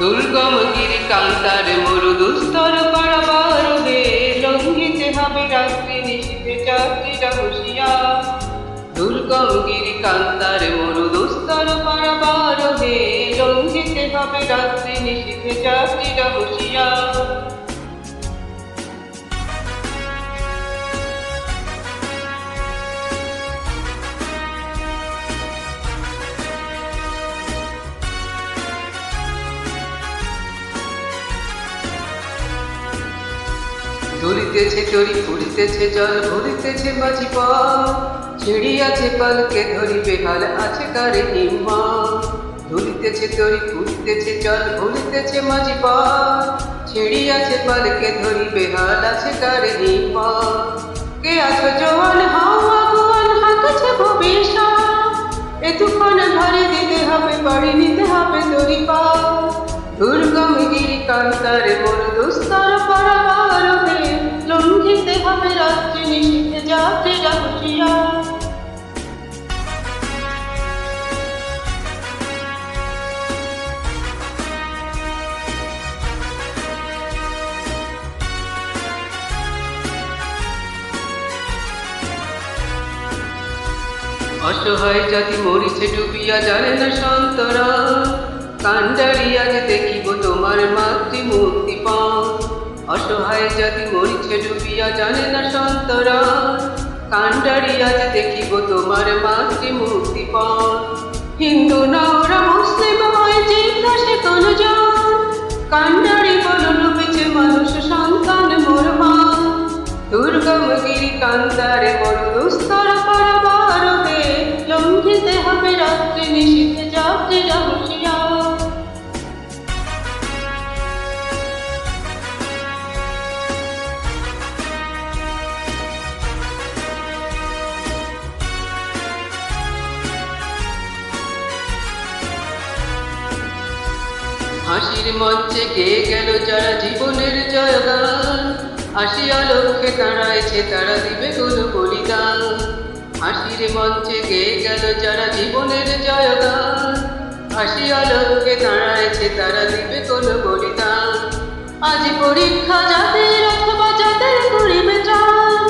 দুর্গম গিরিকান্তার মরু দুস্তর পারাবার হে, লঙ্ঘিতে হবে রাত্রি নিশীথে যাত্রীরা হুঁশিয়ার। দুর্গম গিরিকান্তার মরু দুস্তর পারাবার হে, লঙ্ঘিতে হবে রাত্রি নিশীথে যাত্রীরা হুঁশিয়ার। দুলিতেছে তরি ফুরিতেছে জল ভরিতেছে মাঝি পথ, ছিড়িয়াছে পালকে ধরি বেহাল আছে কারে হিম্মত। দুলিতেছে তরি ফুরিতেছে জল ভরিতেছে মাঝি পথ, ছিড়িয়াছে পালকে ধরি বেহাল আছে কারে হিম্মত। কে আছো জওয়ান হাও আগুয়ান হাঁকছে ভবিষ্যৎ, এ তুফান ভারে দিতে হবে পাড়ি নিতে হবে তরি পার। দুর্গম গিরিকান্তার মরু দুস্তর পারাবার হে, লঙ্ঘিতে হবে রাত্রি নিশীথে যাত্রীরা হুঁশিয়ার। অসহায় জাতি মরিছে ডুবিয়া জানে না সন্তরা, কান্ডারি আজ দেখিব তোমার মাতৃমূর্তি পান। অসহায় জাতি মরিছে ডুবিয়া জানে না সন্তরা, কান্ডারি আজ দেখিব তোমার মাতৃমূর্তি পান। হিন্দু না ওরা মুসলিম হয় জিজ্ঞাসে কোন জন, কান্ডারি বল ডুবেছে মানুষ সন্তান মোর মা। দুর্গম গিরিকান্তারে মরু দুস্তর পারাবার হে, লঙ্ঘিতে হবে রাত্রি নিশীথে যাত্রীরা হুঁশিয়ার। হাসির মঞ্চে গেয়ে গেল যারা জীবনের জয়গান, আসিয়া লক্ষ্যে দাঁড়াইছে তারা দিবে কোন বলিদান। হাসির মঞ্চে গেয়ে গেল যারা জীবনের জয়গান, আসিয়া লক্ষ্যে দাঁড়াইছে তারা দিবে কোন বলিদান। আজ পরীক্ষা যাদের অথবা যাদের করিবে চান,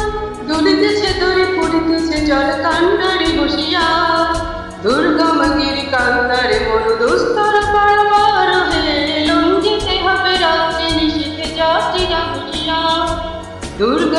দুলিতেছে তরি ফুরিতেছে জল কান্ডারি হুঁশিয়ার। দুর্গম গিরিকান্তারে মরু দুস্তর পারাবার হে, লঙ্ঘিতে হবে রাত্রি নিশীথে যাত্রীরা হুঁশিয়ার। দুর্গম